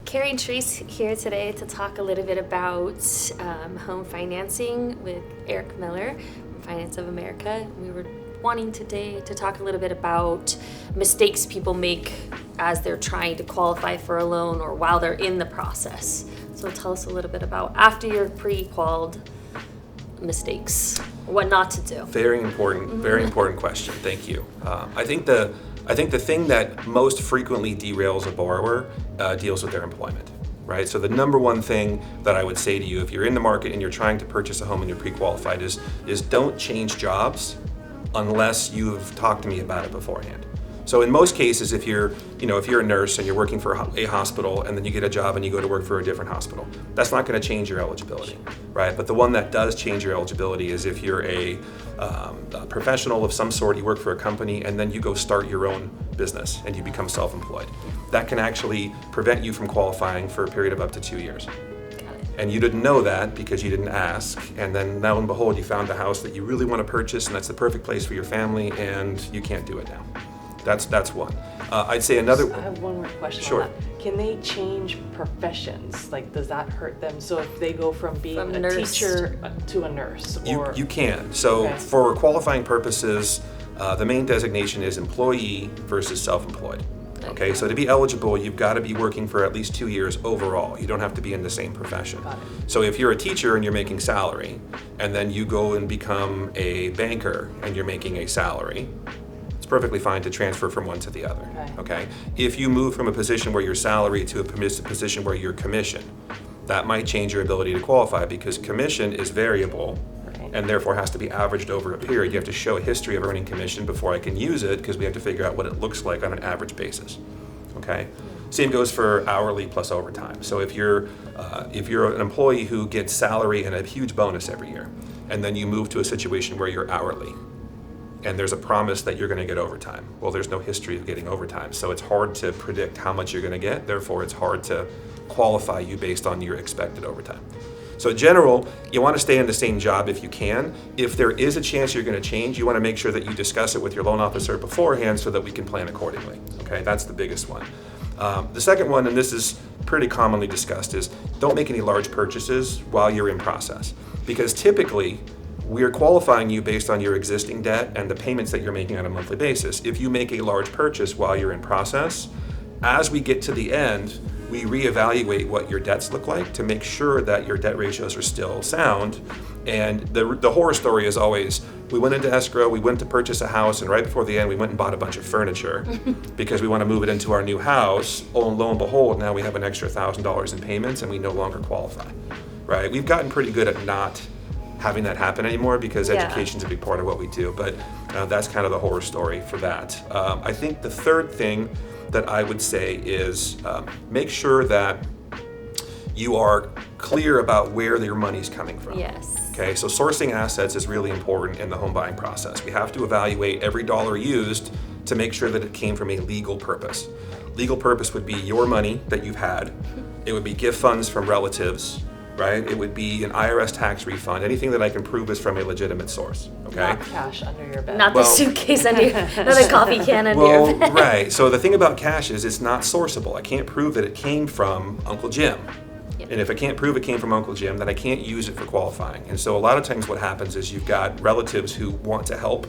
Carrie and Therese here today to talk a little bit about home financing with Eric Miller from Finance of America. We were wanting today to talk a little bit about mistakes people make as they're trying to qualify for a loan or while they're in the process. So tell us a little bit about after you're pre-qualified mistakes, what not to do. Very important question. Thank you. I think the thing that most frequently derails a borrower deals with their employment, right? So the number one thing that I would say to you if you're in the market and you're trying to purchase a home and you're pre-qualified is don't change jobs unless you've talked to me about it beforehand. So in most cases, if you're a nurse and you're working for a hospital and then you get a job and you go to work for a different hospital, that's not going to change your eligibility, right? But the one that does change your eligibility is if you're a professional of some sort, you work for a company, and then you go start your own business and you become self-employed. That can actually prevent you from qualifying for a period of up to 2 years. And you didn't know that because you didn't ask, and then lo and behold, you found a house that you really want to purchase and that's the perfect place for your family, and you can't do it now. That's one. I'd say another. I have one more question. Sure. On that. Can they change professions? Like, does that hurt them? So if they go from being a nurse teacher to a nurse, or you can. So okay. For qualifying purposes, the main designation is employee versus self-employed. Okay, so to be eligible, you've got to be working for at least 2 years overall. You don't have to be in the same profession. Got it. So if you're a teacher and you're making salary, and then you go and become a banker and you're making a salary, it's perfectly fine to transfer from one to the other. Okay? If you move from a position where you're salary to a position where you're commission, that might change your ability to qualify because commission is variable and therefore has to be averaged over a period. You have to show a history of earning commission before I can use it because we have to figure out what it looks like on an average basis. Okay? Same goes for hourly plus overtime. So if you're an employee who gets salary and a huge bonus every year, and then you move to a situation where you're hourly, and there's a promise that you're going to get overtime. Well, there's no history of getting overtime, so it's hard to predict how much you're going to get. Therefore, it's hard to qualify you based on your expected overtime. So in general, you want to stay in the same job if you can. If there is a chance you're going to change, you want to make sure that you discuss it with your loan officer beforehand so that we can plan accordingly. Okay, that's the biggest one. The second one, and this is pretty commonly discussed, is don't make any large purchases while you're in process. Because typically, we're qualifying you based on your existing debt and the payments that you're making on a monthly basis. If you make a large purchase while you're in process, as we get to the end, we reevaluate what your debts look like to make sure that your debt ratios are still sound. And the horror story is always, we went into escrow, we went to purchase a house, and right before the end, we went and bought a bunch of furniture because we want to move it into our new house. Oh, and lo and behold, now we have an extra $1,000 in payments and we no longer qualify, right? We've gotten pretty good at not having that happen anymore because education's a big part of what we do, but that's kind of the horror story for that. I think the third thing that I would say is make sure that you are clear about where your money's coming from. Yes. Okay, so sourcing assets is really important in the home buying process. We have to evaluate every dollar used to make sure that it came from a legal purpose. Legal purpose would be your money that you've had. It would be gift funds from relatives, right? It would be an IRS tax refund, anything that I can prove is from a legitimate source, okay? Not cash under your bed. Not the suitcase under your, not the coffee can under your bed. Right. So the thing about cash is it's not sourceable. I can't prove that it came from Uncle Jim. Yep. And if I can't prove it came from Uncle Jim, then I can't use it for qualifying. And so a lot of times what happens is you've got relatives who want to help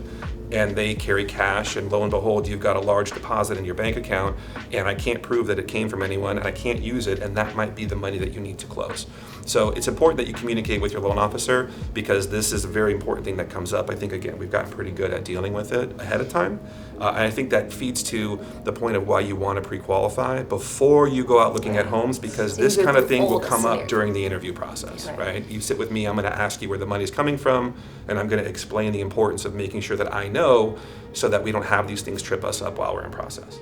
and they carry cash, and lo and behold, you've got a large deposit in your bank account, and I can't prove that it came from anyone, and I can't use it, and that might be the money that you need to close. So it's important that you communicate with your loan officer because this is a very important thing that comes up. I think, again, we've gotten pretty good at dealing with it ahead of time. And I think that feeds to the point of why you want to pre-qualify before you go out looking at homes, because this kind of thing will come up during the interview process, right? You sit with me, I'm going to ask you where the money's coming from, and I'm going to explain the importance of making sure that I know so that we don't have these things trip us up while we're in process.